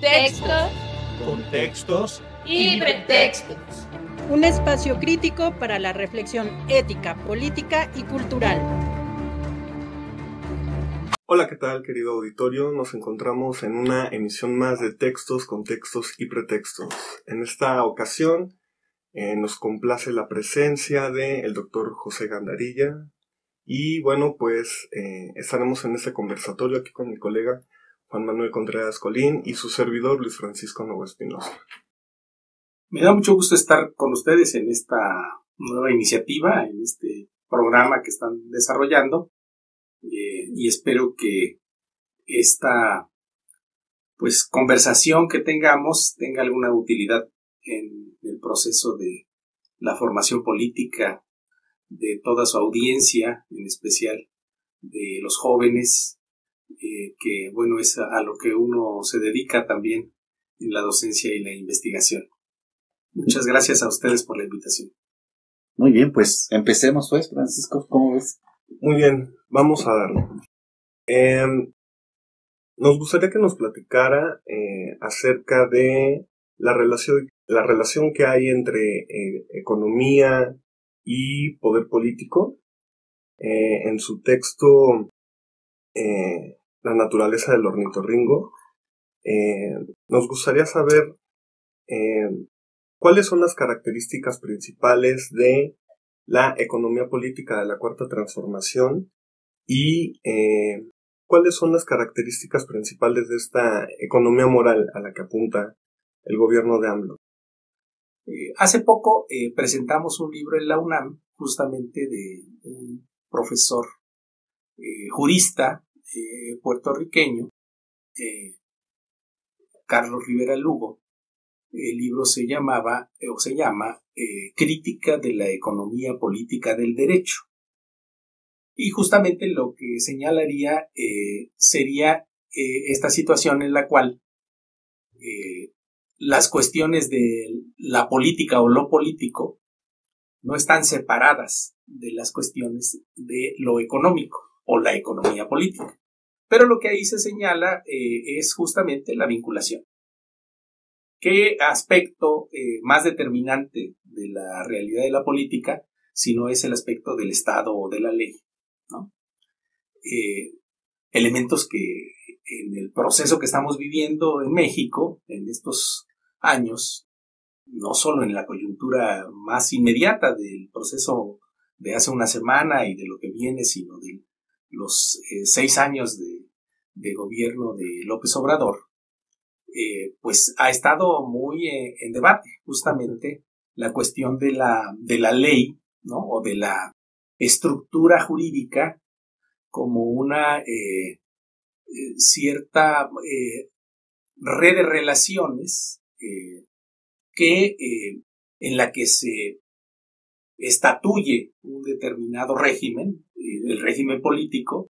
Textos, contextos y pretextos. Un espacio crítico para la reflexión ética, política y cultural. Hola, ¿qué tal, querido auditorio? Nos encontramos en una emisión más de Textos, Contextos y Pretextos. En esta ocasión nos complace la presencia del doctor José Gandarilla y bueno, pues estaremos en este conversatorio aquí con mi colega Juan Manuel Contreras Colín y su servidor Luis Francisco Novo Espinosa. Me da mucho gusto estar con ustedes en esta nueva iniciativa, en este programa que están desarrollando, y espero que esta conversación que tengamos tenga alguna utilidad en el proceso de la formación política de toda su audiencia, en especial de los jóvenes, que bueno, es a lo que uno se dedica también en la docencia y la investigación. Muchas gracias a ustedes por la invitación. Muy bien, pues empecemos pues, Francisco, ¿cómo ves? Muy bien, vamos a darle. Nos gustaría que nos platicara acerca de la relación que hay entre economía y poder político. En su texto La naturaleza del ornitorrinco, nos gustaría saber ¿cuáles son las características principales de la economía política de la Cuarta Transformación y cuáles son las características principales de esta economía moral a la que apunta el gobierno de AMLO? Hace poco presentamos un libro en la UNAM, justamente de un profesor jurista puertorriqueño, Carlos Rivera Lugo. El libro se llama Crítica de la economía política del derecho. Y justamente lo que señalaría sería esta situación en la cual las cuestiones de la política o lo político no están separadas de las cuestiones de lo económico o la economía política. Pero lo que ahí se señala es justamente la vinculación. ¿Qué aspecto más determinante de la realidad de la política si no es el aspecto del Estado o de la ley, ¿no? Elementos que en el proceso que estamos viviendo en México en estos años, no solo en la coyuntura más inmediata del proceso de hace una semana y de lo que viene, sino de los 6 años de gobierno de López Obrador, pues ha estado muy en debate justamente la cuestión de la ley, ¿no? O de la estructura jurídica como una cierta red de relaciones en la que se estatuye un determinado régimen, el régimen político,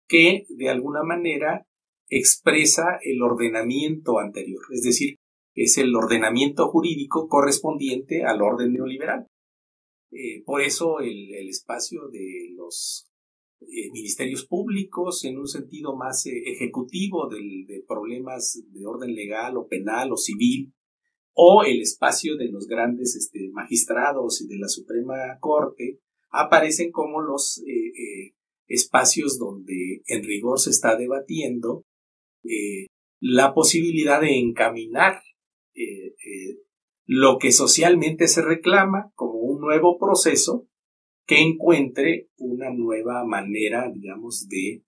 que de alguna manera expresa el ordenamiento anterior, es decir, es el ordenamiento jurídico correspondiente al orden neoliberal. Por eso el espacio de los ministerios públicos en un sentido más ejecutivo de problemas de orden legal o penal o civil, o el espacio de los grandes magistrados y de la Suprema Corte aparecen como los espacios donde en rigor se está debatiendo la posibilidad de encaminar lo que socialmente se reclama como un nuevo proceso que encuentre una nueva manera, digamos, de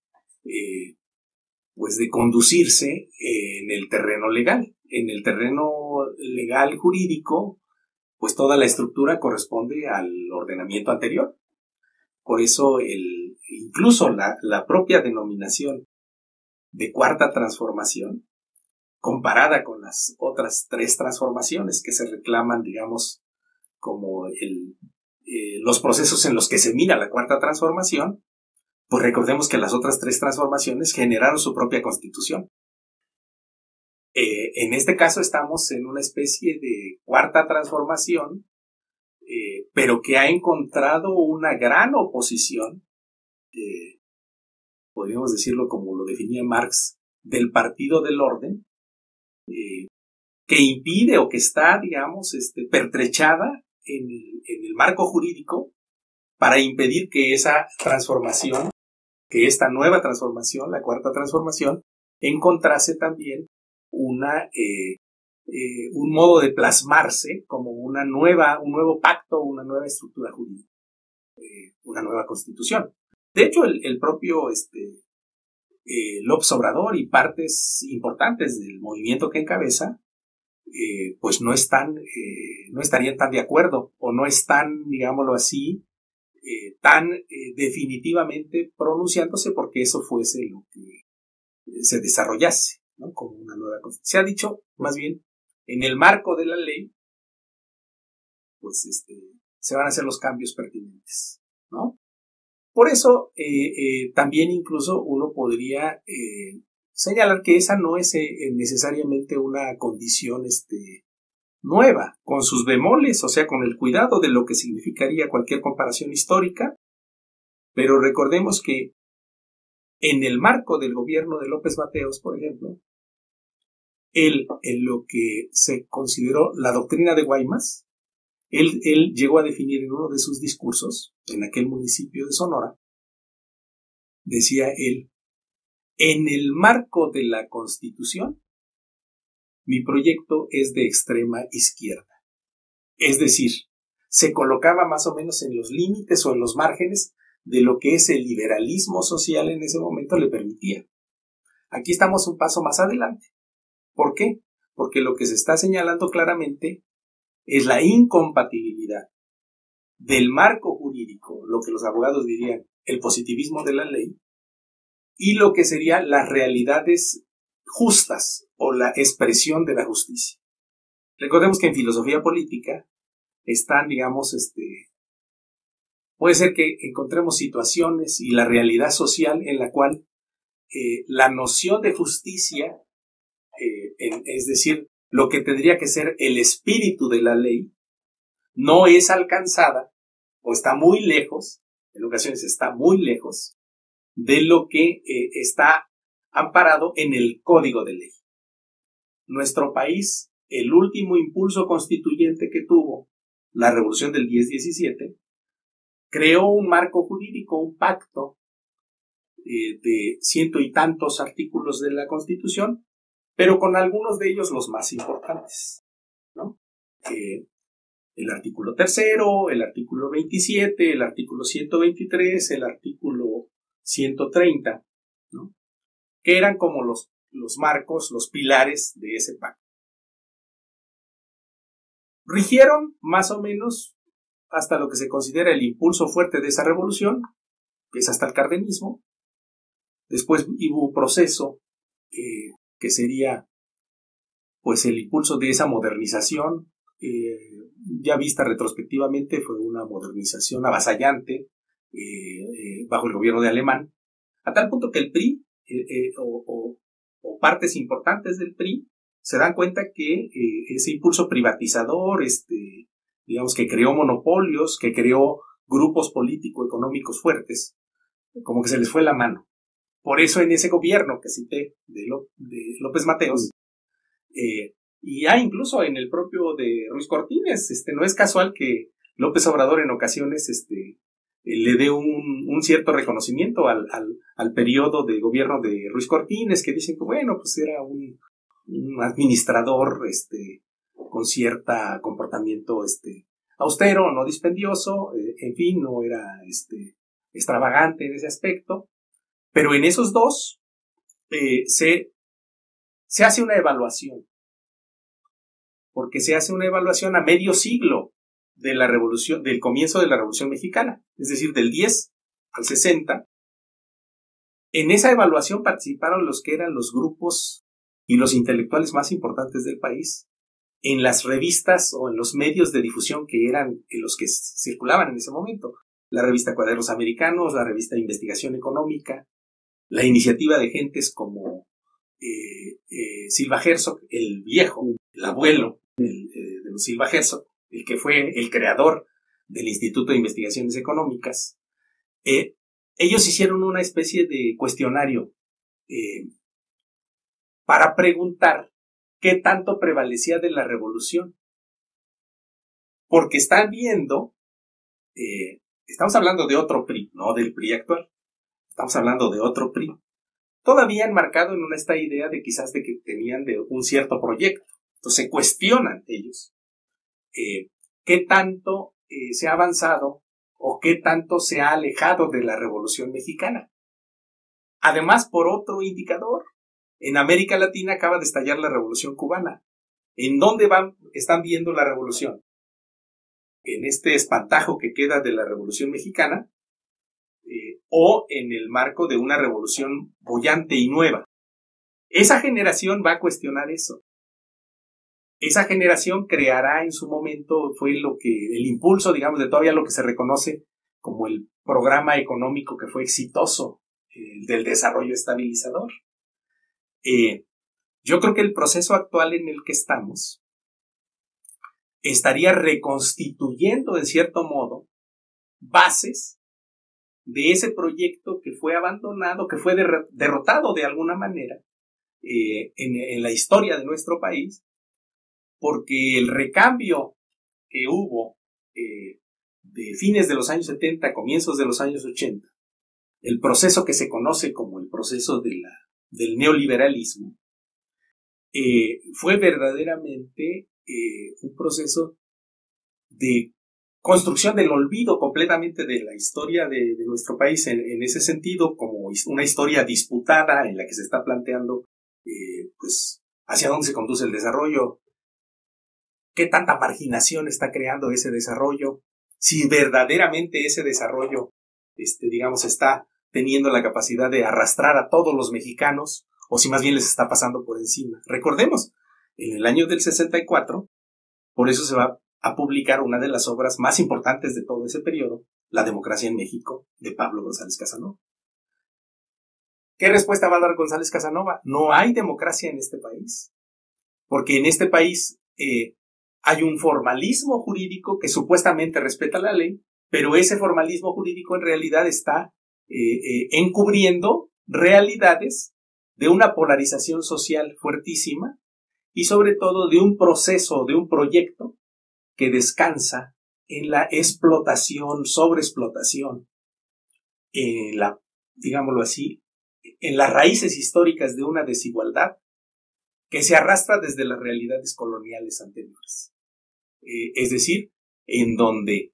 conducirse en el terreno legal. En el terreno legal jurídico, pues toda la estructura corresponde al ordenamiento anterior. Por eso incluso la propia denominación de Cuarta Transformación, comparada con las otras 3 transformaciones que se reclaman, digamos, como los procesos en los que se mira la Cuarta Transformación, pues recordemos que las otras 3 transformaciones generaron su propia constitución. En este caso estamos en una especie de Cuarta Transformación, pero que ha encontrado una gran oposición, podríamos decirlo como lo definía Marx, del partido del orden, que impide o que está, digamos, pertrechada en el marco jurídico para impedir que esa transformación, que esta nueva transformación, la cuarta transformación, encontrase también un modo de plasmarse como un nuevo pacto, una nueva estructura jurídica, una nueva constitución. De hecho, el propio López Obrador y partes importantes del movimiento que encabeza, pues no estarían tan de acuerdo, o no están, digámoslo así, tan definitivamente pronunciándose porque eso fuese lo que se desarrollase, ¿no? Como una nueva constitución. Se ha dicho, más bien, en el marco de la ley, pues se van a hacer los cambios pertinentes, ¿no? Por eso, también incluso uno podría señalar que esa no es necesariamente una condición nueva, con sus bemoles, o sea, con el cuidado de lo que significaría cualquier comparación histórica, pero recordemos que en el marco del gobierno de López Mateos, por ejemplo, él, en lo que se consideró la doctrina de Guaymas, él llegó a definir en uno de sus discursos, en aquel municipio de Sonora, decía él: en el marco de la Constitución, mi proyecto es de extrema izquierda. Es decir, se colocaba más o menos en los límites o en los márgenes de lo que ese liberalismo social en ese momento le permitía. Aquí estamos un paso más adelante. ¿Por qué? Porque lo que se está señalando claramente es la incompatibilidad del marco jurídico, lo que los abogados dirían el positivismo de la ley, y lo que serían las realidades justas o la expresión de la justicia. Recordemos que en filosofía política están, digamos, puede ser que encontremos situaciones y la realidad social en la cual la noción de justicia, es decir, lo que tendría que ser el espíritu de la ley, no es alcanzada o está muy lejos, en ocasiones está muy lejos, de lo que está amparado en el Código de Ley. Nuestro país, el último impulso constituyente que tuvo, la Revolución del 10-17, creó un marco jurídico, un pacto de ciento y tantos artículos de la Constitución, pero con algunos de ellos los más importantes, ¿no? El artículo 3º, el artículo 27, el artículo 123, el artículo 130, ¿no? Que eran como los marcos, los pilares de ese pacto. Rigieron más o menos hasta lo que se considera el impulso fuerte de esa revolución, que es hasta el cardenismo. Después hubo un proceso que sería pues el impulso de esa modernización, ya vista retrospectivamente fue una modernización avasallante bajo el gobierno de Alemán, a tal punto que el PRI o partes importantes del PRI se dan cuenta que ese impulso privatizador, digamos que creó monopolios, que creó grupos político-económicos fuertes, como que se les fue la mano. Por eso en ese gobierno que cité de López Mateos, y ya incluso en el propio de Ruiz Cortines, no es casual que López Obrador en ocasiones le dé un cierto reconocimiento al periodo de gobierno de Ruiz Cortines, que dicen que bueno, pues era un administrador con cierto comportamiento austero, no dispendioso, en fin, no era extravagante en ese aspecto, pero en esos dos se hace una evaluación, porque se hace una evaluación a medio siglo de la revolución, del comienzo de la Revolución Mexicana, es decir, del 10 al 60. En esa evaluación participaron los que eran los grupos y los intelectuales más importantes del país, en las revistas o en los medios de difusión que eran los que circulaban en ese momento. La revista Cuadernos Americanos, la revista de Investigación Económica, la iniciativa de gentes como Silva Herzog, el viejo, el abuelo de los Silva Herzog, el que fue el creador del Instituto de Investigaciones Económicas. Ellos hicieron una especie de cuestionario para preguntar qué tanto prevalecía de la revolución. Porque están viendo, estamos hablando de otro PRI, no del PRI actual, estamos hablando de otro PRI, todavía enmarcado en esta idea de quizás de que tenían de un cierto proyecto. Entonces se cuestionan ellos qué tanto se ha avanzado o qué tanto se ha alejado de la Revolución Mexicana. Además, por otro indicador, en América Latina acaba de estallar la Revolución Cubana. ¿En dónde están viendo la revolución? En este espantajo que queda de la Revolución Mexicana, o en el marco de una revolución boyante y nueva. Esa generación va a cuestionar eso. Esa generación creará en su momento, fue el impulso, digamos, de todavía lo que se reconoce como el programa económico que fue exitoso, del desarrollo estabilizador. Yo creo que el proceso actual en el que estamos estaría reconstituyendo, en cierto modo, bases de ese proyecto que fue abandonado, que fue derrotado de alguna manera en la historia de nuestro país, porque el recambio que hubo de fines de los años 70, comienzos de los años 80, el proceso que se conoce como el proceso del neoliberalismo, fue verdaderamente un proceso de construcción del olvido completamente de la historia de nuestro país, en ese sentido, como una historia disputada en la que se está planteando pues hacia dónde se conduce el desarrollo, qué tanta marginación está creando ese desarrollo, si verdaderamente ese desarrollo digamos, está teniendo la capacidad de arrastrar a todos los mexicanos, o si más bien les está pasando por encima. Recordemos, en el año del 64, por eso se va a publicar una de las obras más importantes de todo ese periodo, La democracia en México, de Pablo González Casanova. ¿Qué respuesta va a dar González Casanova? No hay democracia en este país, porque en este país hay un formalismo jurídico que supuestamente respeta la ley, pero ese formalismo jurídico en realidad está encubriendo realidades de una polarización social fuertísima y sobre todo de un proceso, de un proyecto que descansa en la explotación, sobreexplotación, digámoslo así, en las raíces históricas de una desigualdad que se arrastra desde las realidades coloniales anteriores. Es decir, en donde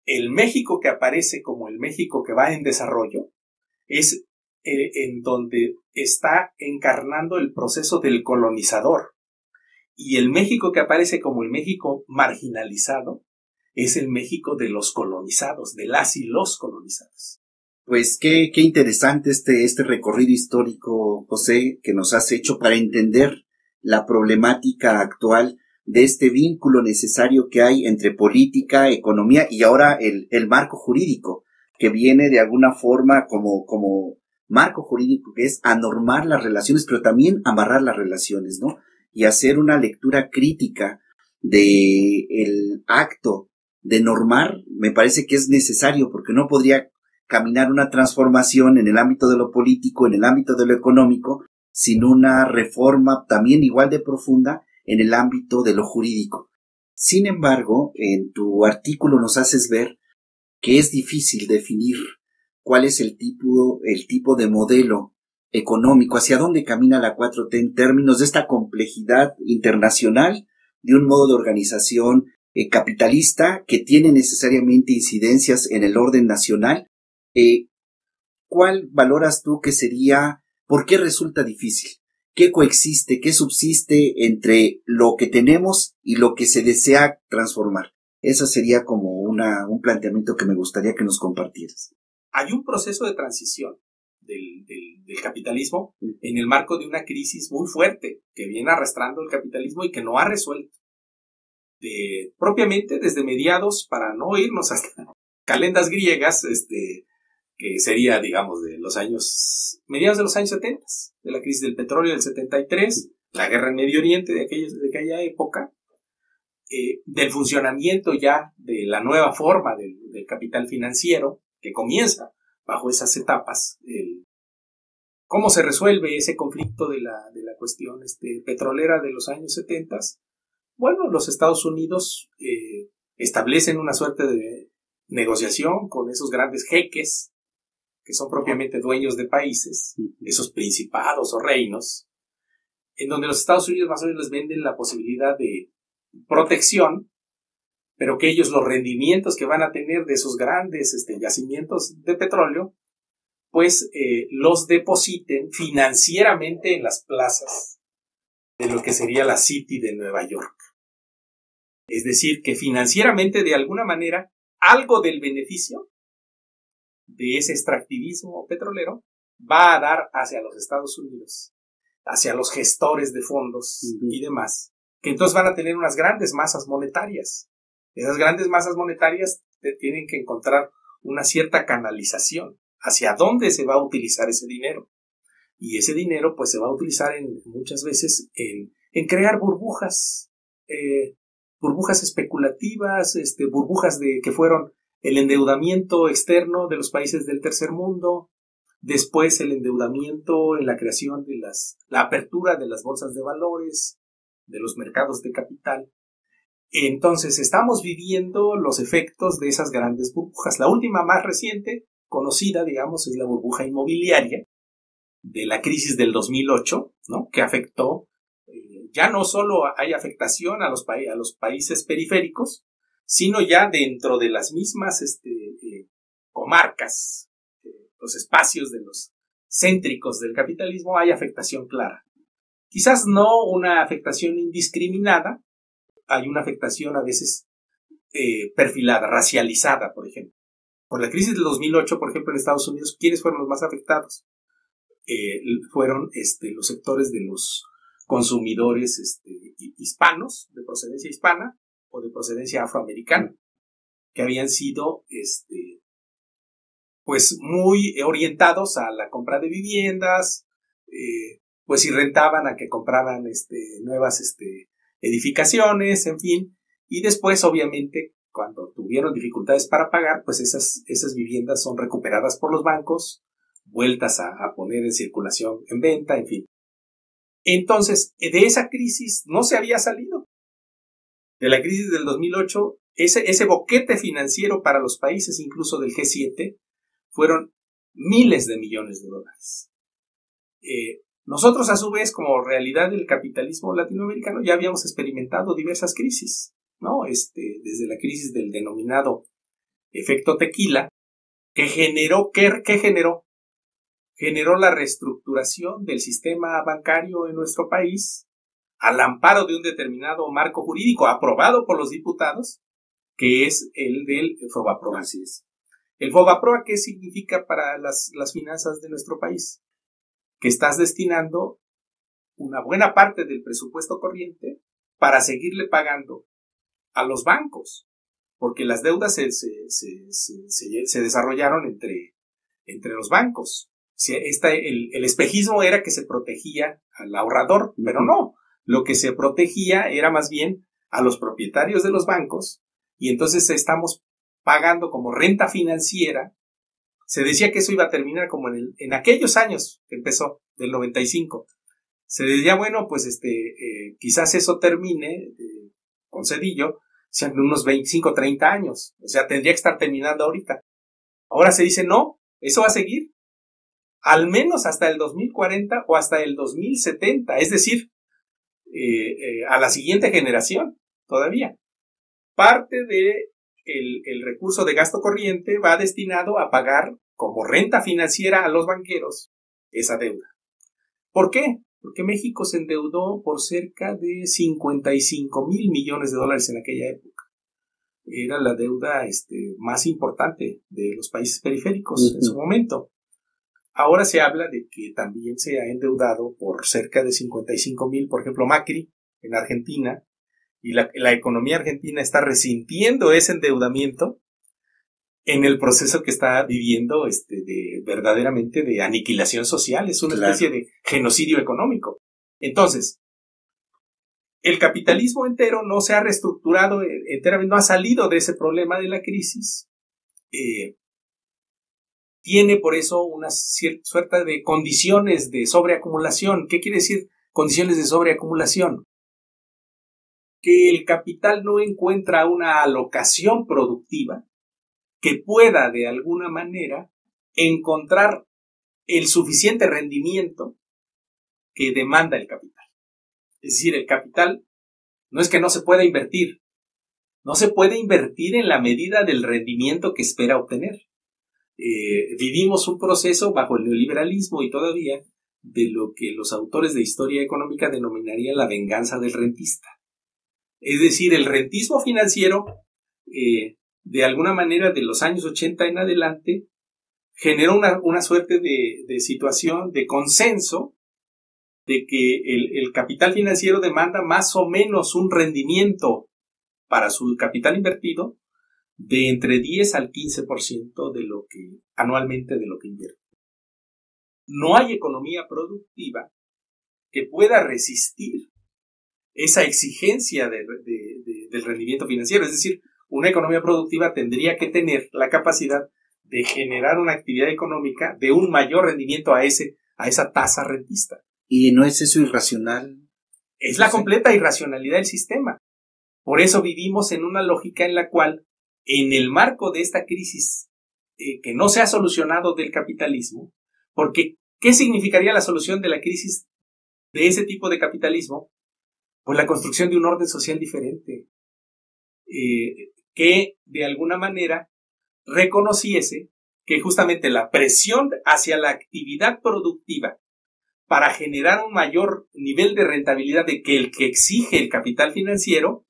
el México que aparece como el México que va en desarrollo es en donde está encarnando el proceso del colonizador. Y el México que aparece como el México marginalizado es el México de los colonizados, de las y los colonizados. Pues qué interesante este recorrido histórico, José, que nos has hecho para entender la problemática actual de este vínculo necesario que hay entre política, economía y ahora el marco jurídico, que viene de alguna forma como marco jurídico, que es anormar las relaciones, pero también amarrar las relaciones, ¿no? Y hacer una lectura crítica de el acto de normar, me parece que es necesario, porque no podría caminar una transformación en el ámbito de lo político, en el ámbito de lo económico, sin una reforma también igual de profunda en el ámbito de lo jurídico. Sin embargo, en tu artículo nos haces ver que es difícil definir cuál es el tipo de modelo económico, hacia dónde camina la 4T en términos de esta complejidad internacional, de un modo de organización capitalista que tiene necesariamente incidencias en el orden nacional. ¿Cuál valoras tú que sería, por qué resulta difícil? ¿Qué coexiste, qué subsiste entre lo que tenemos y lo que se desea transformar? Eso sería como un planteamiento que me gustaría que nos compartieras. Hay un proceso de transición del capitalismo en el marco de una crisis muy fuerte que viene arrastrando el capitalismo y que no ha resuelto. Propiamente desde mediados, para no irnos hasta calendas griegas, que sería, digamos, de los mediados de los años 70, de la crisis del petróleo del 73, la guerra en Medio Oriente de aquella época, del funcionamiento ya de la nueva forma del capital financiero que comienza bajo esas etapas, ¿Cómo se resuelve ese conflicto de la cuestión petrolera de los años 70? Bueno, los Estados Unidos establecen una suerte de negociación con esos grandes jeques que son propiamente dueños de países, esos principados o reinos, en donde los Estados Unidos más o menos les venden la posibilidad de protección, pero que ellos los rendimientos que van a tener de esos grandes yacimientos de petróleo, pues los depositen financieramente en las plazas de lo que sería la City de Nueva York. Es decir, que financieramente, de alguna manera, algo del beneficio de ese extractivismo petrolero va a dar hacia los Estados Unidos, hacia los gestores de fondos y demás, que entonces van a tener unas grandes masas monetarias. Esas grandes masas monetarias tienen que encontrar una cierta canalización hacia dónde se va a utilizar ese dinero. Y ese dinero pues se va a utilizar muchas veces en crear burbujas, burbujas especulativas, burbujas que fueron el endeudamiento externo de los países del tercer mundo, después el endeudamiento en la creación de la apertura de las bolsas de valores, de los mercados de capital. Entonces estamos viviendo los efectos de esas grandes burbujas. La última más reciente, conocida, digamos, es la burbuja inmobiliaria de la crisis del 2008, ¿no? Que afectó, ya no solo hay afectación a los países periféricos, sino ya dentro de las mismas comarcas, los espacios de los céntricos del capitalismo, hay afectación clara. Quizás no una afectación indiscriminada, hay una afectación a veces perfilada, racializada, por ejemplo. Por la crisis del 2008, por ejemplo, en Estados Unidos, ¿quiénes fueron los más afectados? Fueron los sectores de los consumidores hispanos, de procedencia hispana o de procedencia afroamericana, que habían sido pues muy orientados a la compra de viviendas, pues si rentaban a que compraran nuevas edificaciones, en fin, y después obviamente cuando tuvieron dificultades para pagar, pues esas viviendas son recuperadas por los bancos, vueltas a poner en circulación, en venta, en fin. Entonces, de esa crisis no se había salido. De la crisis del 2008, ese boquete financiero para los países, incluso del G7, fueron miles de millones de dólares. Nosotros, a su vez, como realidad del capitalismo latinoamericano, ya habíamos experimentado diversas crisis, ¿no? Desde la crisis del denominado efecto tequila, que generó, ¿qué generó? Generó la reestructuración del sistema bancario en nuestro país al amparo de un determinado marco jurídico aprobado por los diputados, que es el del FOBAPROA. Así es. El FOBAPROA, ¿qué significa para las finanzas de nuestro país? Que estás destinando una buena parte del presupuesto corriente para seguirle pagando a los bancos, porque las deudas se desarrollaron entre los bancos. El espejismo era que se protegía al ahorrador, pero no. Lo que se protegía era más bien a los propietarios de los bancos, y entonces estamos pagando como renta financiera. Se decía que eso iba a terminar como en aquellos años que empezó, del 95. Se decía, bueno, pues quizás eso termine con Cedillo, sean unos 25, 30 años. O sea, tendría que estar terminando ahorita. Ahora se dice, no, eso va a seguir al menos hasta el 2040 o hasta el 2070, es decir, a la siguiente generación todavía. Parte de el recurso de gasto corriente va destinado a pagar como renta financiera a los banqueros esa deuda. ¿Por qué? Porque México se endeudó por cerca de 55,000 millones de dólares en aquella época. Era la deuda más importante de los países periféricos en su momento. Ahora se habla de que también se ha endeudado por cerca de 55,000, por ejemplo, Macri en Argentina, y la economía argentina está resintiendo ese endeudamiento en el proceso que está viviendo verdaderamente de aniquilación social. Es una especie de genocidio económico. Entonces, el capitalismo entero no se ha reestructurado enteramente, no ha salido de ese problema de la crisis. tiene por eso una suerte de condiciones de sobreacumulación. ¿Qué quiere decir condiciones de sobreacumulación? Que el capital no encuentra una alocación productiva que pueda de alguna manera encontrar el suficiente rendimiento que demanda el capital. Es decir, el capital no es que no se pueda invertir, no se puede invertir en la medida del rendimiento que espera obtener. Vivimos un proceso bajo el neoliberalismo y todavía de lo que los autores de historia económica denominarían la venganza del rentista. Es decir, el rentismo financiero, de alguna manera de los años 80 en adelante, generó una suerte de situación de consenso de que el capital financiero demanda más o menos un rendimiento para su capital invertido de entre 10 al 15% de lo que anualmente de lo que invierte. No hay economía productiva que pueda resistir esa exigencia del rendimiento financiero. Es decir, una economía productiva tendría que tener la capacidad de generar una actividad económica de un mayor rendimiento a esa tasa rentista. ¿Y no es eso irracional? Es la completa irracionalidad del sistema. Por eso vivimos en una lógica en la cual, en el marco de esta crisis que no se ha solucionado del capitalismo, porque ¿qué significaría la solución de la crisis de ese tipo de capitalismo? Pues la construcción de un orden social diferente, que de alguna manera reconociese que justamente la presión hacia la actividad productiva para generar un mayor nivel de rentabilidad de que el que exige el capital financiero,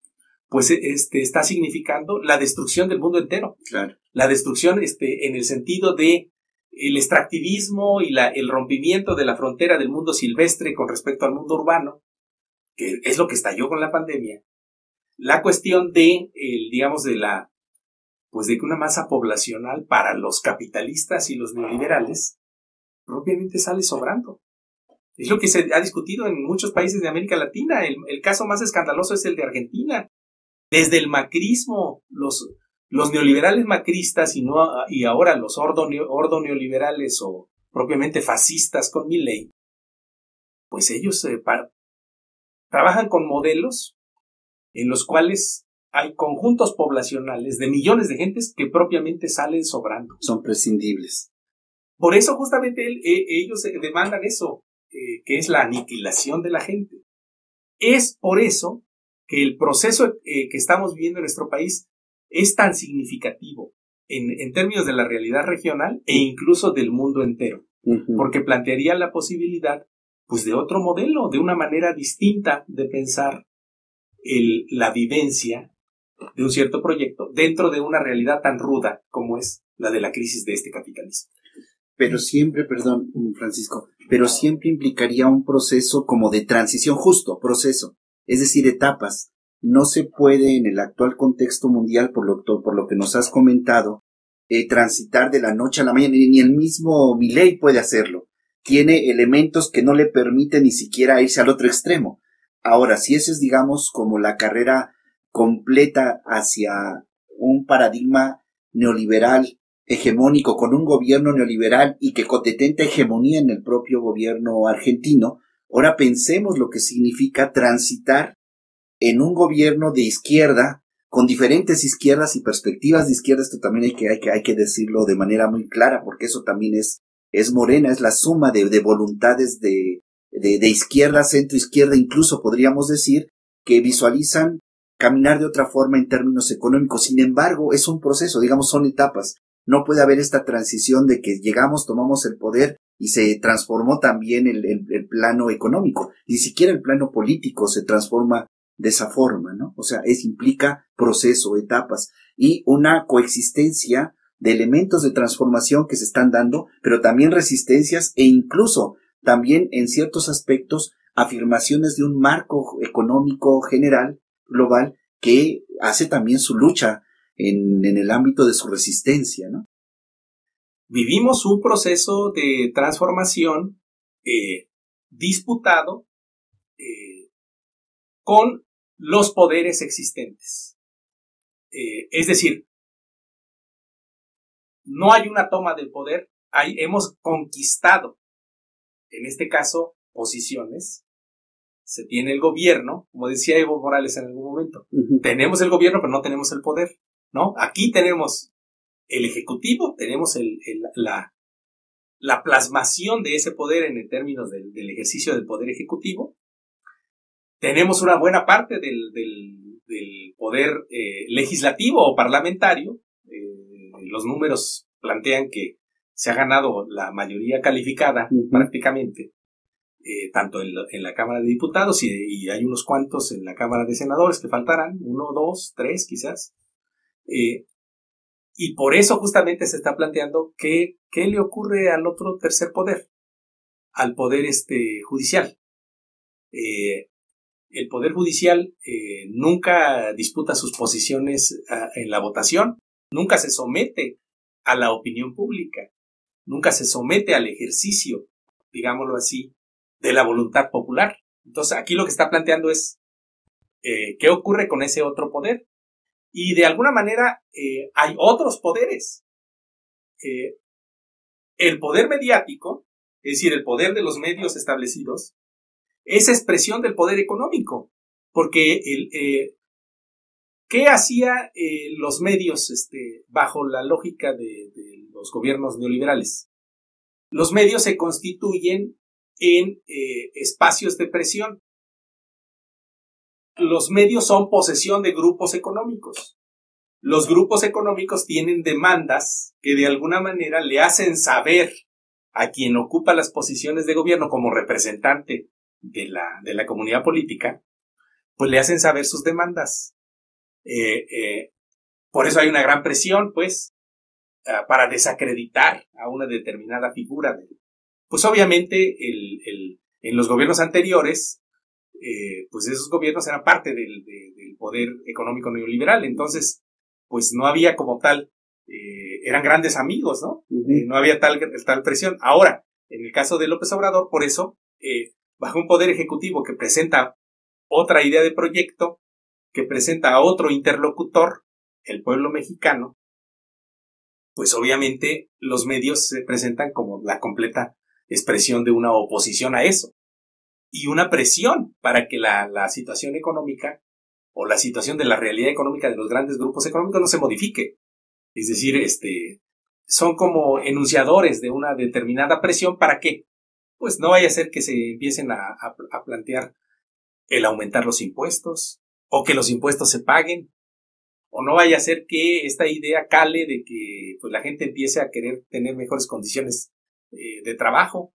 pues está significando la destrucción del mundo entero. Claro. La destrucción en el sentido de el extractivismo y el rompimiento de la frontera del mundo silvestre con respecto al mundo urbano, que es lo que estalló con la pandemia. La cuestión de que una masa poblacional para los capitalistas y los neoliberales propiamente sale sobrando. Es lo que se ha discutido en muchos países de América Latina. El caso más escandaloso es el de Argentina. Desde el macrismo, los neoliberales macristas y ahora los ordo neoliberales o propiamente fascistas con Milei, pues ellos trabajan con modelos en los cuales hay conjuntos poblacionales de millones de gentes que propiamente salen sobrando. Son prescindibles. Por eso justamente ellos demandan eso, que es la aniquilación de la gente. Es por eso que el proceso que estamos viviendo en nuestro país es tan significativo en términos de la realidad regional e incluso del mundo entero, porque plantearía la posibilidad pues de otro modelo, de una manera distinta de pensar la vivencia de un cierto proyecto dentro de una realidad tan ruda como es la de la crisis de este capitalismo. Pero siempre, perdón, Francisco, pero siempre implicaría un proceso como de transición, justo, proceso, es decir, etapas. No se puede en el actual contexto mundial, por lo que nos has comentado, transitar de la noche a la mañana, ni el mismo Milei puede hacerlo. Tiene elementos que no le permiten ni siquiera irse al otro extremo. Ahora, si eso es, digamos, como la carrera completa hacia un paradigma neoliberal hegemónico, con un gobierno neoliberal y que detenta hegemonía en el propio gobierno argentino, ahora pensemos lo que significa transitar en un gobierno de izquierda, con diferentes izquierdas y perspectivas de izquierda. Esto también hay que decirlo de manera muy clara, porque eso también es Morena, es la suma de voluntades de izquierda, centro izquierda, incluso podríamos decir, que visualizan caminar de otra forma en términos económicos. Sin embargo, es un proceso, digamos, son etapas. No puede haber esta transición de que llegamos, tomamos el poder y se transformó también el plano económico. Ni siquiera el plano político se transforma de esa forma, ¿no? O sea, implica proceso, etapas y una coexistencia de elementos de transformación que se están dando, pero también resistencias e incluso también en ciertos aspectos afirmaciones de un marco económico general, global, que hace también su lucha en el ámbito de su resistencia, ¿no? Vivimos un proceso de transformación disputado con los poderes existentes. Es decir, no hay una toma del poder hemos conquistado, en este caso, posiciones. Se tiene el gobierno, como decía Evo Morales en algún momento. Tenemos el gobierno, pero no tenemos el poder, ¿no? Aquí tenemos el ejecutivo, tenemos la plasmación de ese poder en términos del ejercicio del poder ejecutivo. Tenemos una buena parte del poder legislativo o parlamentario. Los números plantean que se ha ganado la mayoría calificada prácticamente, tanto en la Cámara de Diputados y hay unos cuantos en la Cámara de Senadores que faltarán, 1, 2, 3 quizás. Y por eso justamente se está planteando qué le ocurre al otro tercer poder, al poder judicial. El poder judicial nunca disputa sus posiciones en la votación, nunca se somete a la opinión pública, nunca se somete al ejercicio, digámoslo así, de la voluntad popular. Entonces aquí lo que está planteando es qué ocurre con ese otro poder. Y de alguna manera hay otros poderes. El poder mediático, es decir, el poder de los medios establecidos, es expresión del poder económico. Porque ¿qué hacía los medios bajo la lógica de los gobiernos neoliberales? Los medios se constituyen en espacios de presión. Los medios son posesión de grupos económicos. Los grupos económicos tienen demandas que de alguna manera le hacen saber a quien ocupa las posiciones de gobierno como representante de la comunidad política, pues le hacen saber sus demandas. Por eso hay una gran presión, pues, para desacreditar a una determinada figura. Pues obviamente en los gobiernos anteriores, pues esos gobiernos eran parte del poder económico neoliberal, entonces pues no había como tal, eran grandes amigos, ¿no? No había tal presión. Ahora, en el caso de López Obrador, por eso, bajo un poder ejecutivo que presenta otra idea de proyecto, que presenta a otro interlocutor, el pueblo mexicano, pues obviamente los medios se presentan como la completa expresión de una oposición a eso. Y una presión para que la situación económica o la situación de la realidad económica de los grandes grupos económicos no se modifique. Es decir, son como enunciadores de una determinada presión. ¿Para qué? Pues no vaya a ser que se empiecen a plantear el aumentar los impuestos o que los impuestos se paguen, o no vaya a ser que esta idea cale de que pues, la gente empiece a querer tener mejores condiciones de trabajo,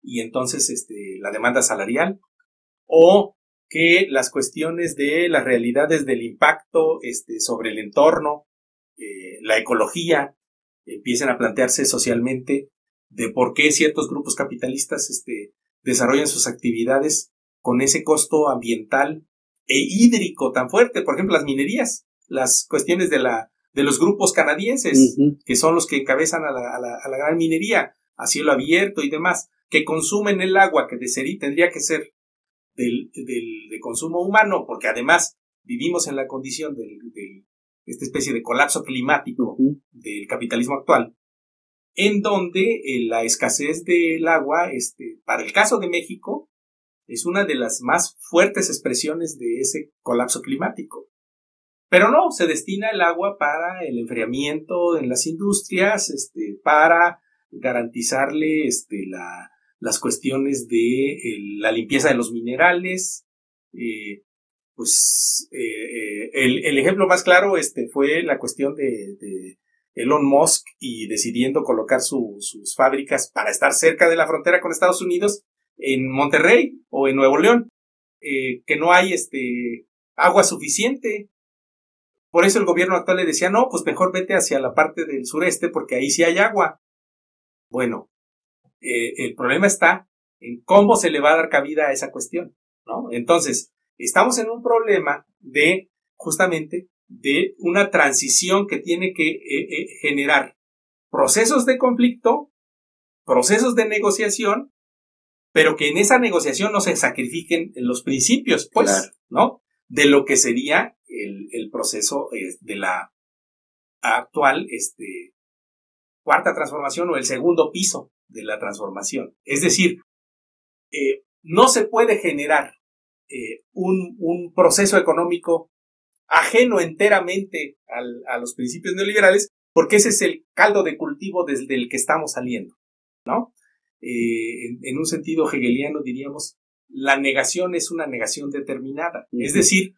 y entonces la demanda salarial, o que las cuestiones de las realidades del impacto sobre el entorno, la ecología, empiecen a plantearse socialmente de por qué ciertos grupos capitalistas desarrollan sus actividades con ese costo ambiental e hídrico tan fuerte. Por ejemplo, las minerías, las cuestiones de los grupos canadienses, que son los que encabezan a la gran minería a cielo abierto y demás, que consumen el agua que tendría que ser de consumo humano, porque además vivimos en la condición de esta especie de colapso climático del capitalismo actual, en donde la escasez del agua, para el caso de México, es una de las más fuertes expresiones de ese colapso climático. Pero no, se destina el agua para el enfriamiento en las industrias, para garantizarle las cuestiones de la limpieza de los minerales. El ejemplo más claro fue la cuestión de Elon Musk y decidiendo colocar sus fábricas para estar cerca de la frontera con Estados Unidos en Monterrey o en Nuevo León, que no hay agua suficiente. Por eso el gobierno actual le decía, no, pues mejor vete hacia la parte del sureste porque ahí sí hay agua. Bueno, el problema está en cómo se le va a dar cabida a esa cuestión, ¿no? Entonces, estamos en un problema justamente de una transición que tiene que generar procesos de conflicto, procesos de negociación, pero que en esa negociación no se sacrifiquen los principios, pues, claro, ¿no? De lo que sería el proceso de la actual cuarta transformación o el segundo piso de la transformación. Es decir, no se puede generar un proceso económico ajeno enteramente a los principios neoliberales, porque ese es el caldo de cultivo desde el que estamos saliendo, ¿no? En un sentido hegeliano diríamos, la negación es una negación determinada. Es decir,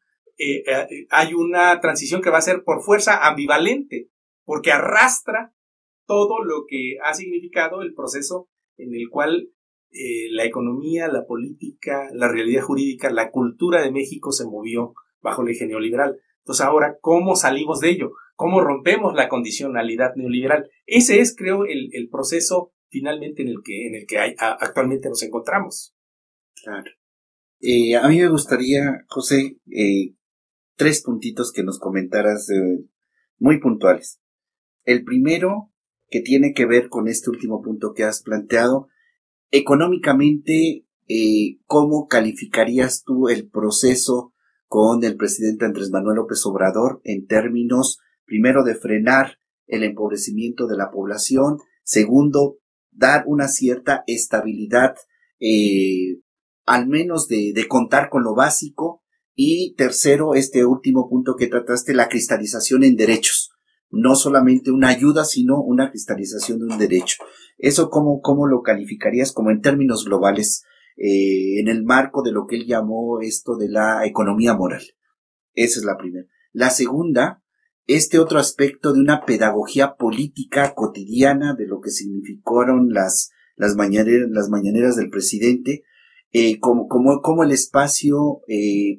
hay una transición que va a ser por fuerza ambivalente, porque arrastra todo lo que ha significado el proceso en el cual la economía, la política, la realidad jurídica, la cultura de México se movió bajo el eje neoliberal. Entonces ahora, ¿cómo salimos de ello? ¿Cómo rompemos la condicionalidad neoliberal? Ese es, creo, el proceso finalmente en el que actualmente nos encontramos. Claro. A mí me gustaría, José, 3 puntitos que nos comentaras muy puntuales. El primero, que tiene que ver con este último punto que has planteado. Económicamente, ¿cómo calificarías tú el proceso con el presidente Andrés Manuel López Obrador en términos, primero, de frenar el empobrecimiento de la población, segundo, dar una cierta estabilidad, al menos de contar con lo básico, y tercero, este último punto que trataste, la cristalización en derechos? No solamente una ayuda, sino una cristalización de un derecho. ¿Eso cómo lo calificarías como en términos globales, en el marco de lo que él llamó esto de la economía moral? Esa es la primera. La segunda, este otro aspecto de una pedagogía política cotidiana de lo que significaron las mañaneras del presidente, como el espacio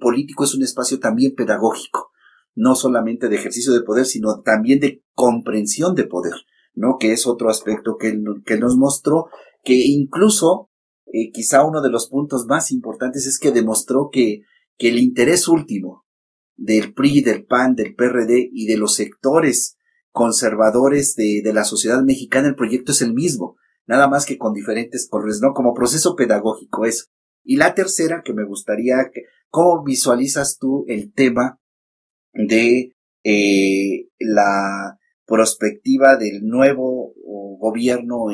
político es un espacio también pedagógico, no solamente de ejercicio de poder, sino también de comprensión de poder, ¿no? Que es otro aspecto que él nos mostró, que incluso quizá uno de los puntos más importantes es que demostró que el interés último del PRI, del PAN, del PRD y de los sectores conservadores de la sociedad mexicana, el proyecto es el mismo, nada más que con diferentes colores, ¿no? Como proceso pedagógico eso. Y la tercera, que me gustaría, ¿cómo visualizas tú el tema de la perspectiva del nuevo gobierno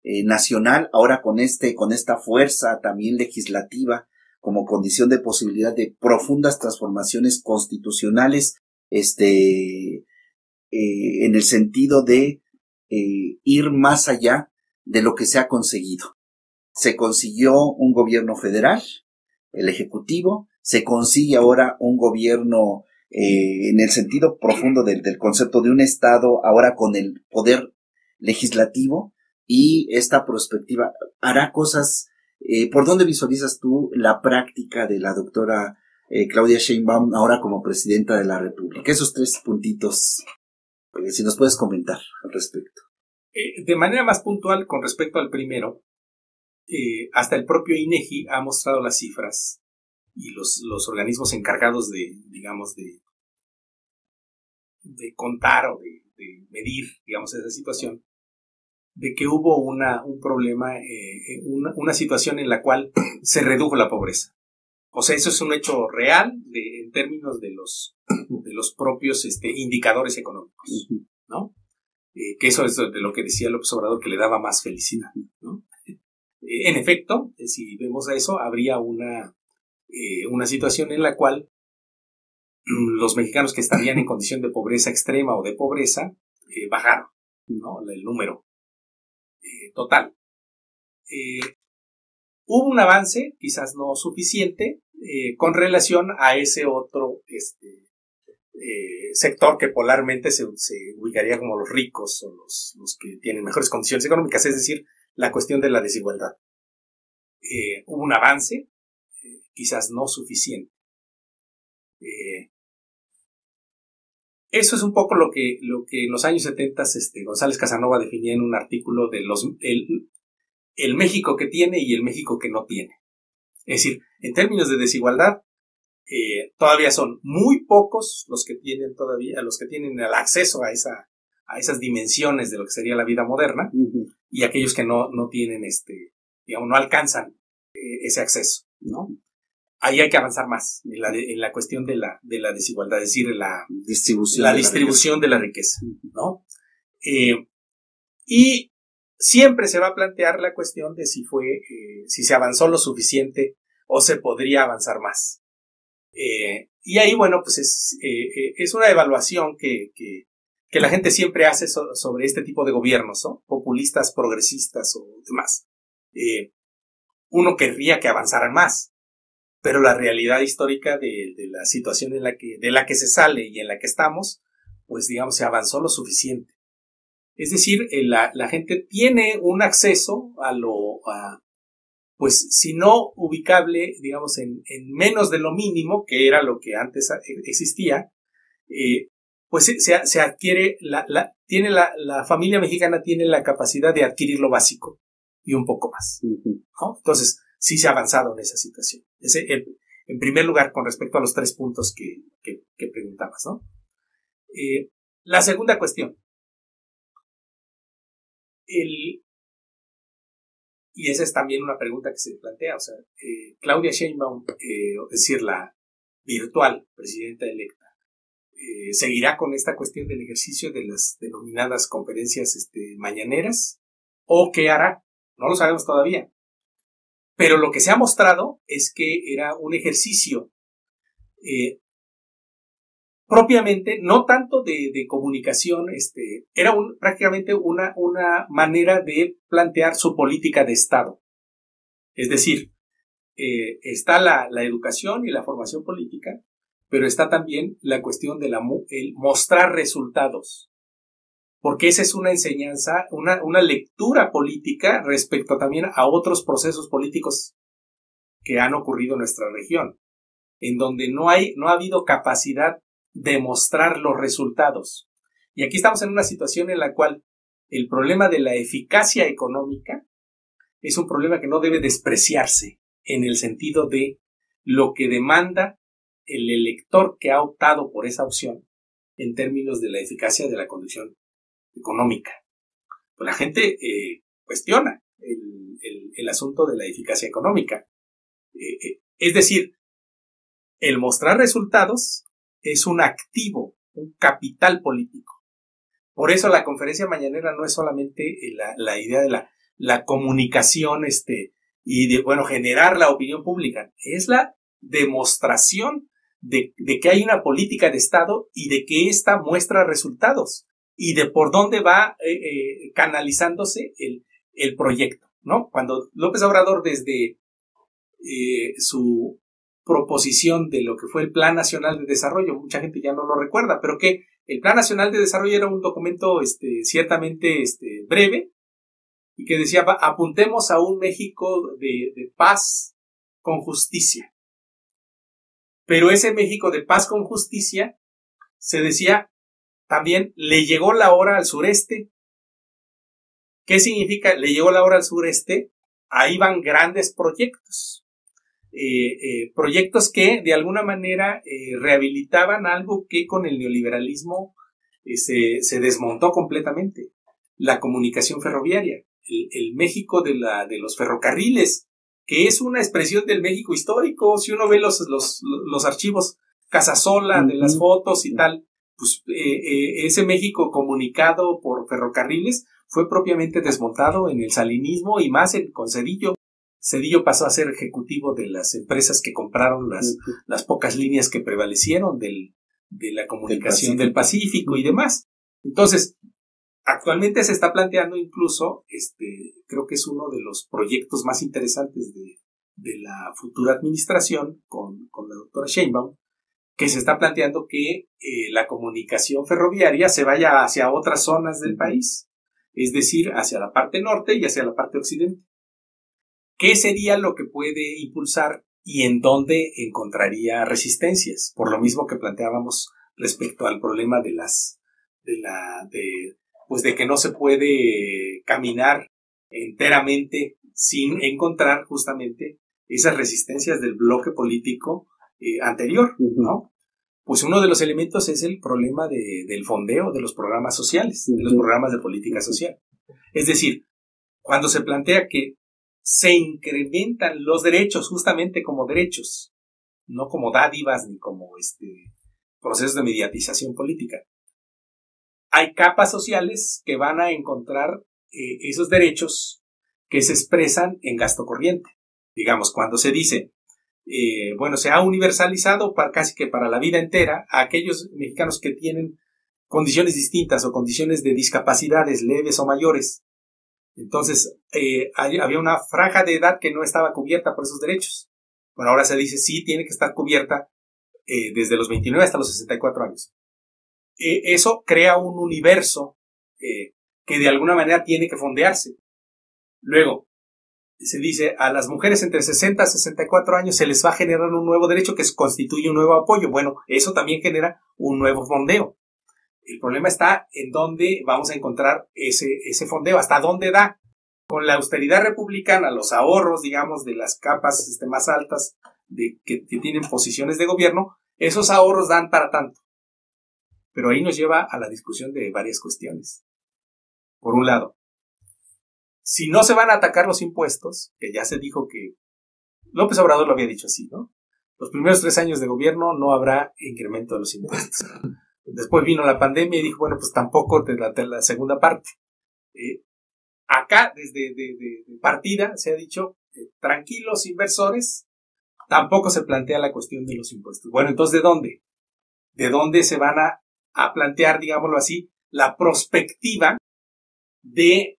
nacional, ahora con esta fuerza también legislativa, como condición de posibilidad de profundas transformaciones constitucionales, en el sentido de ir más allá de lo que se ha conseguido? Se consiguió un gobierno federal, el ejecutivo, se consigue ahora un gobierno en el sentido profundo del concepto de un Estado, ahora con el poder legislativo, y esta perspectiva hará cosas. ¿Por dónde visualizas tú la práctica de la doctora Claudia Sheinbaum ahora como presidenta de la República? Esos 3 puntitos, si nos puedes comentar al respecto. De manera más puntual con respecto al primero, hasta el propio INEGI ha mostrado las cifras y los organismos encargados de contar o de medir, digamos, esa situación, de que hubo un problema, una situación en la cual se redujo la pobreza. O sea, eso es un hecho real en términos de los propios indicadores económicos, ¿no? Que eso es de lo que decía López Obrador, que le daba más felicidad, ¿no? En efecto, si vemos a eso, habría una situación en la cual los mexicanos que estarían en condición de pobreza extrema o de pobreza bajaron, ¿no? El número total. Hubo un avance, quizás no suficiente, con relación a ese otro sector que polarmente se ubicaría como los ricos o los que tienen mejores condiciones económicas, es decir, la cuestión de la desigualdad. Hubo un avance, quizás no suficiente. Eso es un poco lo que en los años 70 González Casanova definía en un artículo de el México que tiene y el México que no tiene. Es decir, en términos de desigualdad, todavía son muy pocos los que tienen el acceso a esas dimensiones de lo que sería la vida moderna, y aquellos que no tienen, no alcanzan ese acceso, ¿no? Ahí hay que avanzar más en la cuestión de la desigualdad, es decir, la distribución de la riqueza, ¿no? Y siempre se va a plantear la cuestión de si se avanzó lo suficiente o se podría avanzar más. Y ahí, bueno, pues es una evaluación que la gente siempre hace sobre este tipo de gobiernos, ¿no? Populistas, progresistas o demás. Uno querría que avanzaran más, pero la realidad histórica de la situación de la que se sale y en la que estamos, pues digamos, se avanzó lo suficiente. Es decir, la gente tiene un acceso pues si no ubicable, digamos, en menos de lo mínimo, que era lo que antes existía, pues se adquiere, la familia mexicana tiene la capacidad de adquirir lo básico y un poco más, ¿no? Entonces, sí se ha avanzado en esa situación. En primer lugar, con respecto a los 3 puntos que preguntabas, ¿no? La segunda cuestión. Y esa es también una pregunta que se plantea, o sea, Claudia Sheinbaum, es decir, la virtual presidenta electa, ¿seguirá con esta cuestión del ejercicio de las denominadas conferencias mañaneras? ¿O qué hará? No lo sabemos todavía. Pero lo que se ha mostrado es que era un ejercicio propiamente, no tanto de comunicación, era prácticamente una manera de plantear su política de Estado. Es decir, está la educación y la formación política, pero está también la cuestión de el mostrar resultados. Porque esa es una enseñanza, una lectura política respecto también a otros procesos políticos que han ocurrido en nuestra región, en donde no ha habido capacidad de mostrar los resultados. Y aquí estamos en una situación en la cual el problema de la eficacia económica es un problema que no debe despreciarse en el sentido de lo que demanda el elector que ha optado por esa opción en términos de la eficacia de la conducción económica. Pues la gente cuestiona el asunto de la eficacia económica. Es decir, el mostrar resultados es un activo, un capital político. Por eso la conferencia mañanera no es solamente la idea de la comunicación y de, bueno, generar la opinión pública. Es la demostración de que hay una política de Estado y de que ésta muestra resultados y de por dónde va canalizándose el proyecto, ¿no? Cuando López Obrador, desde su proposición de lo que fue el Plan Nacional de Desarrollo, mucha gente ya no lo recuerda, pero que el Plan Nacional de Desarrollo era un documento ciertamente breve y que decía, apuntemos a un México de paz con justicia. Pero ese México de paz con justicia, se decía también, le llegó la hora al sureste. ¿Qué significa le llegó la hora al sureste? Ahí van grandes proyectos. Proyectos que de alguna manera rehabilitaban algo que con el neoliberalismo se desmontó completamente. La comunicación ferroviaria, el México de los ferrocarriles, que es una expresión del México histórico. Si uno ve los archivos Casasola de las fotos y tal, pues ese México comunicado por ferrocarriles fue propiamente desmontado en el salinismo y más con Zedillo. Zedillo pasó a ser ejecutivo de las empresas que compraron las pocas líneas que prevalecieron de la comunicación del Pacífico y demás. Entonces, actualmente se está planteando incluso, creo que es uno de los proyectos más interesantes de la futura administración con la doctora Sheinbaum, que se está planteando que la comunicación ferroviaria se vaya hacia otras zonas del país, es decir, hacia la parte norte y hacia la parte occidente. ¿Qué sería lo que puede impulsar y en dónde encontraría resistencias? Por lo mismo que planteábamos respecto al problema de que no se puede caminar enteramente sin encontrar justamente esas resistencias del bloque político anterior, ¿no? Pues uno de los elementos es el problema del fondeo de los programas sociales, de los programas de política social. Es decir, cuando se plantea que se incrementan los derechos justamente como derechos, no como dádivas ni como procesos de mediatización política. Hay capas sociales que van a encontrar esos derechos que se expresan en gasto corriente. Digamos, cuando se dice, se ha universalizado casi que para la vida entera a aquellos mexicanos que tienen condiciones distintas o condiciones de discapacidades leves o mayores. Entonces, había una franja de edad que no estaba cubierta por esos derechos. Bueno, ahora se dice sí, tiene que estar cubierta desde los 29 hasta los 64 años. Eso crea un universo que de alguna manera tiene que fondearse. Luego, se dice a las mujeres entre 60 y 64 años se les va a generar un nuevo derecho que constituye un nuevo apoyo. Bueno, eso también genera un nuevo fondeo. El problema está en dónde vamos a encontrar ese fondeo, hasta dónde da. Con la austeridad republicana, los ahorros, digamos, de las capas más altas que tienen posiciones de gobierno, esos ahorros dan para tanto. Pero ahí nos lleva a la discusión de varias cuestiones. Por un lado, si no se van a atacar los impuestos, que ya se dijo que López Obrador lo había dicho así, ¿no? Los primeros 3 años de gobierno no habrá incremento de los impuestos. Después vino la pandemia y dijo, bueno, pues tampoco de la segunda parte. Acá, desde de partida, se ha dicho, tranquilos inversores, tampoco se plantea la cuestión de los impuestos. Bueno, entonces, ¿de dónde? ¿De dónde se van a plantear, digámoslo así, la prospectiva de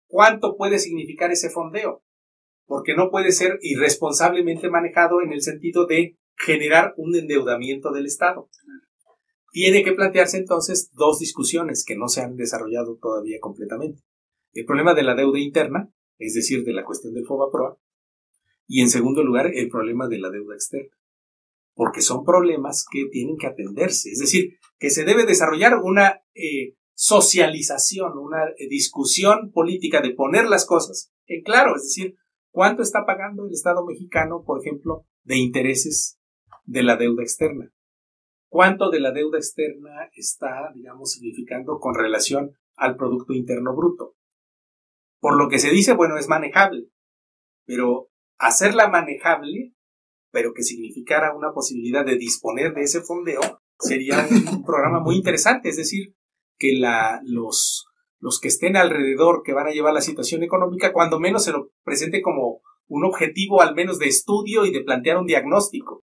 cuánto puede significar ese fondeo? Porque no puede ser irresponsablemente manejado en el sentido de generar un endeudamiento del Estado. Tiene que plantearse entonces 2 discusiones que no se han desarrollado todavía completamente. El problema de la deuda interna, es decir, de la cuestión del FOBAPROA, y en segundo lugar, el problema de la deuda externa. Porque son problemas que tienen que atenderse. Es decir, que se debe desarrollar una socialización, una discusión política de poner las cosas en claro. Es decir, ¿cuánto está pagando el Estado mexicano, por ejemplo, de intereses de la deuda externa? ¿Cuánto de la deuda externa está, digamos, significando con relación al Producto Interno Bruto? Por lo que se dice, bueno, es manejable, pero hacerla manejable, pero que significara una posibilidad de disponer de ese fondeo, sería un programa muy interesante. Es decir, que los que estén alrededor, que van a llevar la situación económica, cuando menos se lo presente como un objetivo al menos de estudio y de plantear un diagnóstico.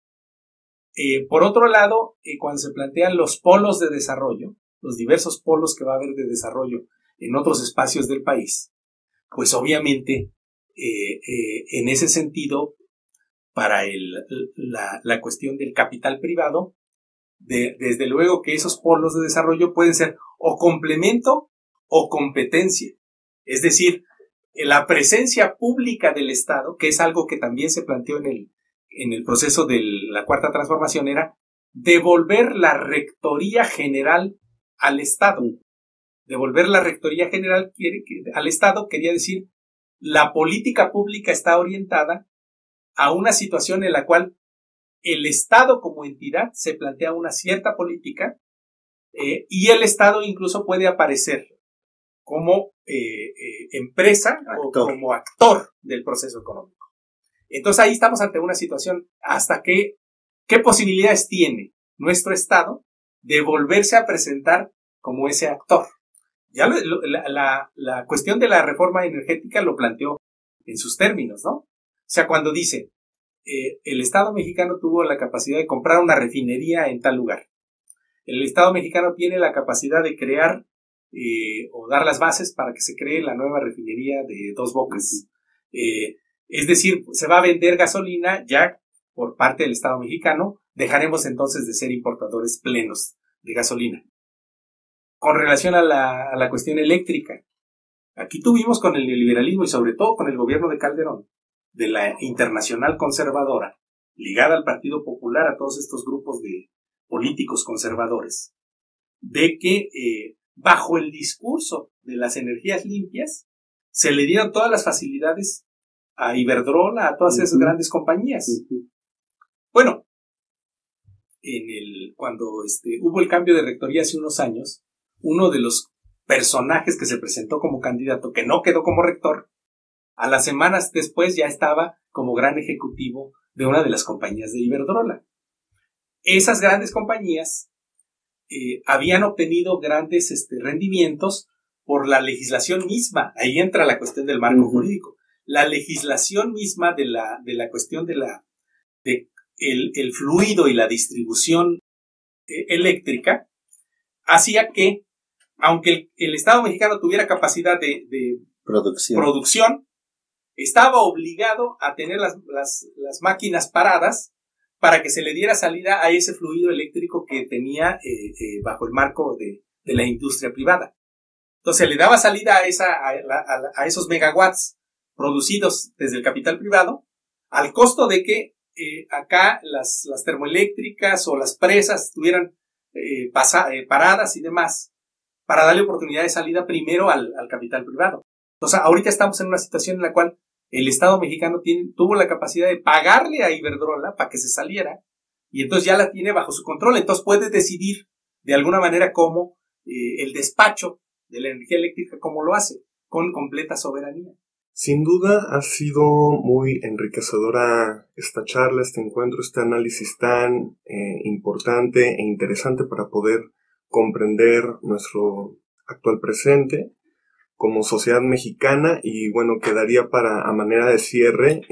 Por otro lado, cuando se plantean los polos de desarrollo, los diversos polos que va a haber de desarrollo en otros espacios del país, pues obviamente en ese sentido, para la cuestión del capital privado, desde luego que esos polos de desarrollo pueden ser o complemento o competencia. Es decir, la presencia pública del Estado, que es algo que también se planteó en el proceso de la Cuarta Transformación, era devolver la rectoría general al Estado. Devolver la rectoría general al Estado quería decir la política pública está orientada a una situación en la cual el Estado como entidad se plantea una cierta política y el Estado incluso puede aparecer como empresa o como actor del proceso económico. Entonces ahí estamos ante una situación hasta qué posibilidades tiene nuestro Estado de volverse a presentar como ese actor. Ya la cuestión de la reforma energética lo planteó en sus términos, ¿no? O sea, cuando dice, el Estado mexicano tuvo la capacidad de comprar una refinería en tal lugar. El Estado mexicano tiene la capacidad de crear o dar las bases para que se cree la nueva refinería de Dos Bocas. Es decir, se va a vender gasolina ya por parte del Estado mexicano, dejaremos entonces de ser importadores plenos de gasolina. Con relación a la cuestión eléctrica, aquí tuvimos con el neoliberalismo y sobre todo con el gobierno de Calderón, de la Internacional Conservadora, ligada al Partido Popular, a todos estos grupos de políticos conservadores, de que bajo el discurso de las energías limpias se le dieron todas las facilidades a Iberdrola, a todas esas grandes compañías. Bueno, cuando hubo el cambio de rectoría hace unos años, uno de los personajes que se presentó como candidato, que no quedó como rector, a las semanas después ya estaba como gran ejecutivo de una de las compañías de Iberdrola. Esas grandes compañías habían obtenido grandes rendimientos por la legislación misma. Ahí entra la cuestión del marco Ujú. jurídico. La legislación misma de la cuestión de el fluido y la distribución eléctrica hacía que, aunque el Estado mexicano tuviera capacidad de producción, estaba obligado a tener las máquinas paradas para que se le diera salida a ese fluido eléctrico que tenía bajo el marco de la industria privada. Entonces le daba salida a esos megawatts producidos desde el capital privado, al costo de que acá las termoeléctricas o las presas estuvieran paradas y demás, para darle oportunidad de salida primero al capital privado. Entonces ahorita estamos en una situación en la cual el Estado mexicano tuvo la capacidad de pagarle a Iberdrola para que se saliera, y entonces ya la tiene bajo su control. Entonces puede decidir de alguna manera cómo el despacho de la energía eléctrica, cómo lo hace, con completa soberanía. Sin duda ha sido muy enriquecedora esta charla, este encuentro, este análisis tan importante e interesante para poder comprender nuestro actual presente como sociedad mexicana. Y bueno, quedaría a manera de cierre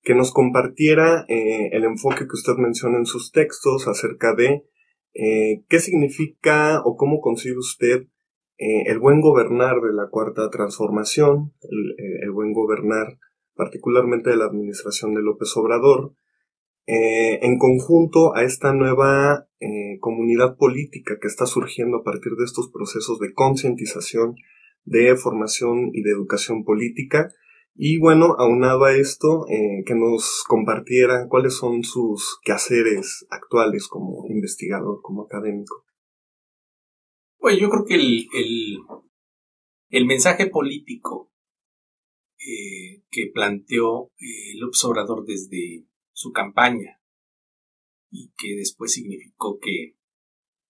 que nos compartiera el enfoque que usted menciona en sus textos acerca de qué significa o cómo concibe usted el buen gobernar de la Cuarta Transformación, el buen gobernar particularmente de la administración de López Obrador, en conjunto a esta nueva comunidad política que está surgiendo a partir de estos procesos de concientización, de formación y de educación política. Y bueno, aunado a esto, que nos compartiera cuáles son sus quehaceres actuales como investigador, como académico. Pues yo creo que el mensaje político que planteó López Obrador desde su campaña y que después significó que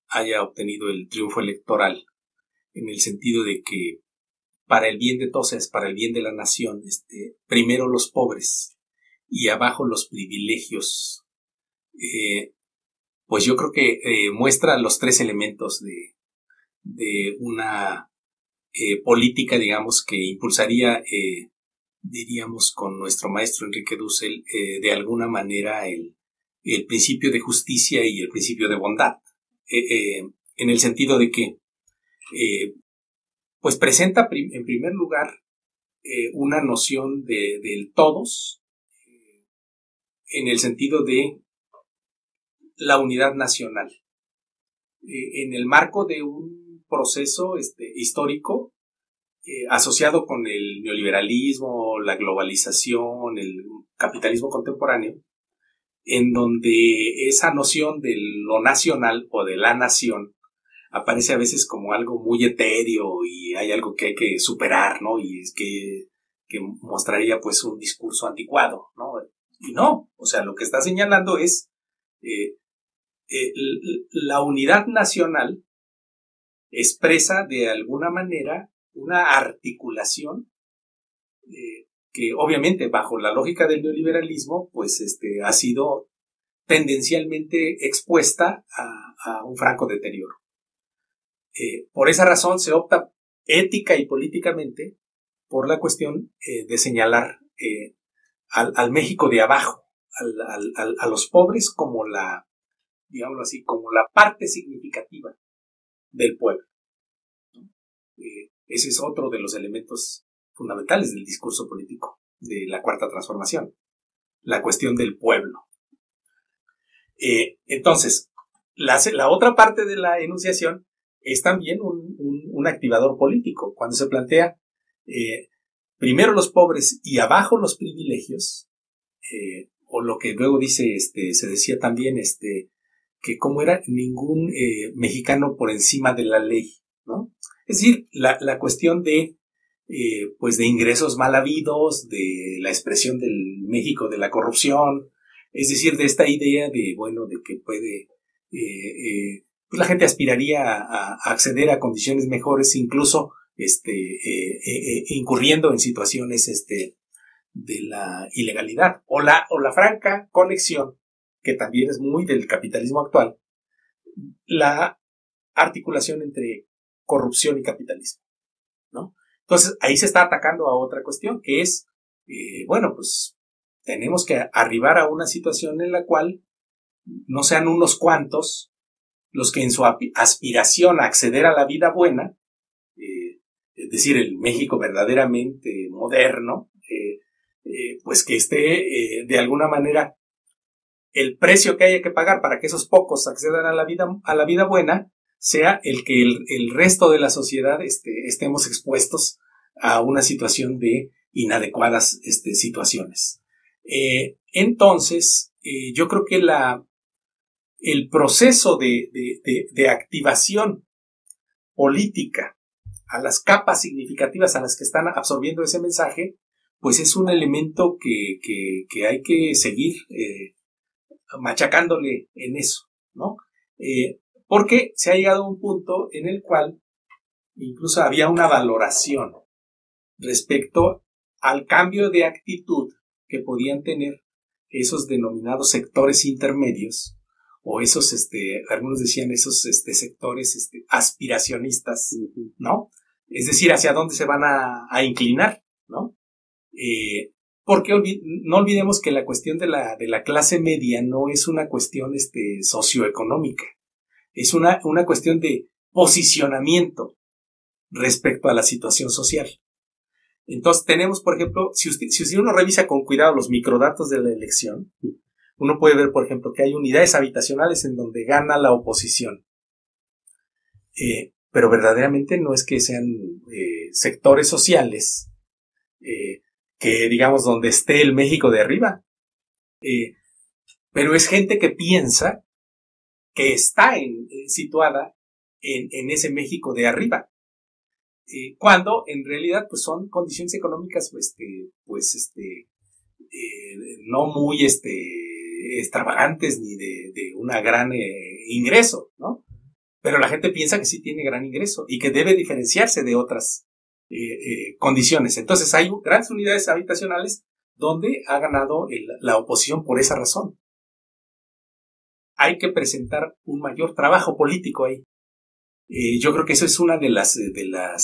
haya obtenido el triunfo electoral, en el sentido de que para el bien de todos es para el bien de la nación, primero los pobres y abajo los privilegios, pues yo creo que muestra los tres elementos de una política, digamos, que impulsaría, diríamos con nuestro maestro Enrique Dussel, de alguna manera el principio de justicia y el principio de bondad, en el sentido de que pues presenta en primer lugar una noción del todos, en el sentido de la unidad nacional, en el marco de un proceso histórico asociado con el neoliberalismo, la globalización, el capitalismo contemporáneo, en donde esa noción de lo nacional o de la nación aparece a veces como algo muy etéreo y hay algo que hay que superar, ¿no? Y es que mostraría pues un discurso anticuado, ¿no? Y no, o sea, lo que está señalando es la unidad nacional expresa de alguna manera una articulación que obviamente bajo la lógica del neoliberalismo pues ha sido tendencialmente expuesta a un franco deterioro. Por esa razón se opta ética y políticamente por la cuestión de señalar al México de abajo, a los pobres como digámoslo así, como la parte significativa del pueblo. Ese es otro de los elementos fundamentales del discurso político de la Cuarta Transformación, la cuestión del pueblo. Entonces, la otra parte de la enunciación es también un activador político. Cuando se plantea primero los pobres y abajo los privilegios, o lo que luego dice, se decía también, que como era ningún mexicano por encima de la ley, ¿no? Es decir, la cuestión de ingresos mal habidos, de la expresión del México de la corrupción, es decir, de esta idea de que puede, pues la gente aspiraría a acceder a condiciones mejores, incluso incurriendo en situaciones de la ilegalidad o la franca conexión, que también es muy del capitalismo actual, la articulación entre corrupción y capitalismo. ¿no? Entonces, ahí se está atacando a otra cuestión, que es, bueno, pues tenemos que arribar a una situación en la cual no sean unos cuantos los que en su aspiración a acceder a la vida buena, es decir, el México verdaderamente moderno, pues que esté de alguna manera el precio que haya que pagar para que esos pocos accedan a la vida buena sea el que el resto de la sociedad estemos expuestos a una situación de inadecuadas situaciones. Entonces, yo creo que el proceso de activación política a las capas significativas a las que están absorbiendo ese mensaje, pues es un elemento que hay que seguir machacándole en eso, ¿no? Porque se ha llegado a un punto en el cual incluso había una valoración respecto al cambio de actitud que podían tener esos denominados sectores intermedios, o esos, algunos decían esos sectores aspiracionistas, ¿no? Es decir, hacia dónde se van a inclinar, ¿no? Porque no olvidemos que la cuestión de la clase media no es una cuestión socioeconómica, es una cuestión de posicionamiento respecto a la situación social. Entonces tenemos, por ejemplo, si uno revisa con cuidado los microdatos de la elección, uno puede ver, por ejemplo, que hay unidades habitacionales en donde gana la oposición. Pero verdaderamente no es que sean sectores sociales que, digamos, donde esté el México de arriba. Pero es gente que piensa que está situada en ese México de arriba. Cuando en realidad pues son condiciones económicas no muy extravagantes ni de una gran ingreso, ¿no? Pero la gente piensa que sí tiene gran ingreso y que debe diferenciarse de otras condiciones. Entonces hay grandes unidades habitacionales donde ha ganado la oposición por esa razón. Hay que presentar un mayor trabajo político ahí. Yo creo que eso es una de las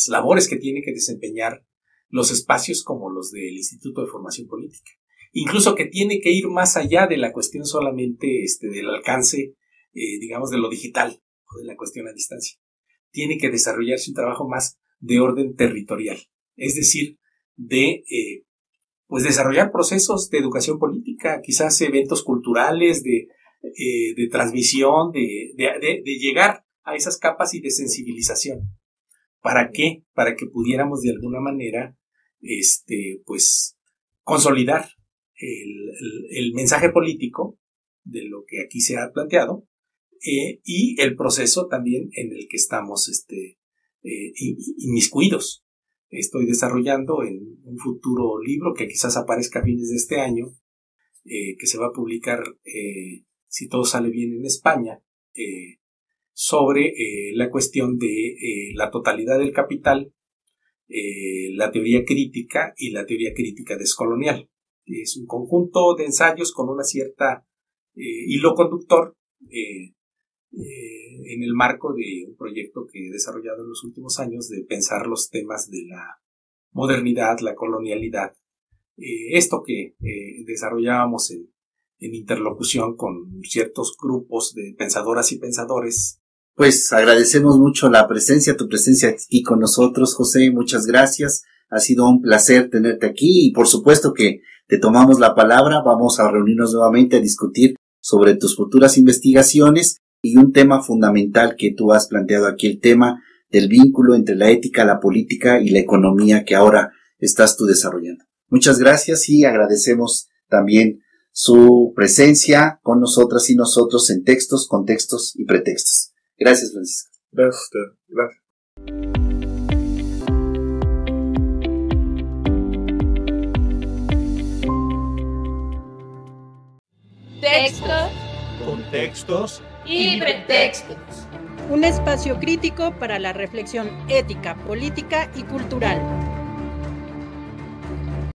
labores que tiene que desempeñar los espacios como los del Instituto de Formación Política. Incluso que tiene que ir más allá de la cuestión solamente del alcance, digamos, de lo digital o de la cuestión a distancia. Tiene que desarrollarse un trabajo más de orden territorial. Es decir, pues desarrollar procesos de educación política, quizás eventos culturales, de transmisión, de llegar a esas capas y de sensibilización. ¿Para qué? Para que pudiéramos de alguna manera, pues, consolidar el mensaje político de lo que aquí se ha planteado y el proceso también en el que estamos inmiscuidos. Estoy desarrollando en un futuro libro que quizás aparezca a fines de este año, que se va a publicar, si todo sale bien, en España, sobre la cuestión de la totalidad del capital, la teoría crítica y la teoría crítica descolonial. Es un conjunto de ensayos con una cierta hilo conductor en el marco de un proyecto que he desarrollado en los últimos años de pensar los temas de la modernidad, la colonialidad. Esto que desarrollábamos en interlocución con ciertos grupos de pensadoras y pensadores. Pues agradecemos mucho tu presencia aquí con nosotros, José, muchas gracias, ha sido un placer tenerte aquí y por supuesto que te tomamos la palabra, vamos a reunirnos nuevamente a discutir sobre tus futuras investigaciones y un tema fundamental que tú has planteado aquí, el tema del vínculo entre la ética, la política y la economía que ahora estás tú desarrollando. Muchas gracias y agradecemos también su presencia con nosotras y nosotros en textos, contextos y pretextos. Gracias, Francisco. Gracias a usted. Gracias. Textos, Contextos y pretextos. Un espacio crítico para la reflexión ética, política y cultural.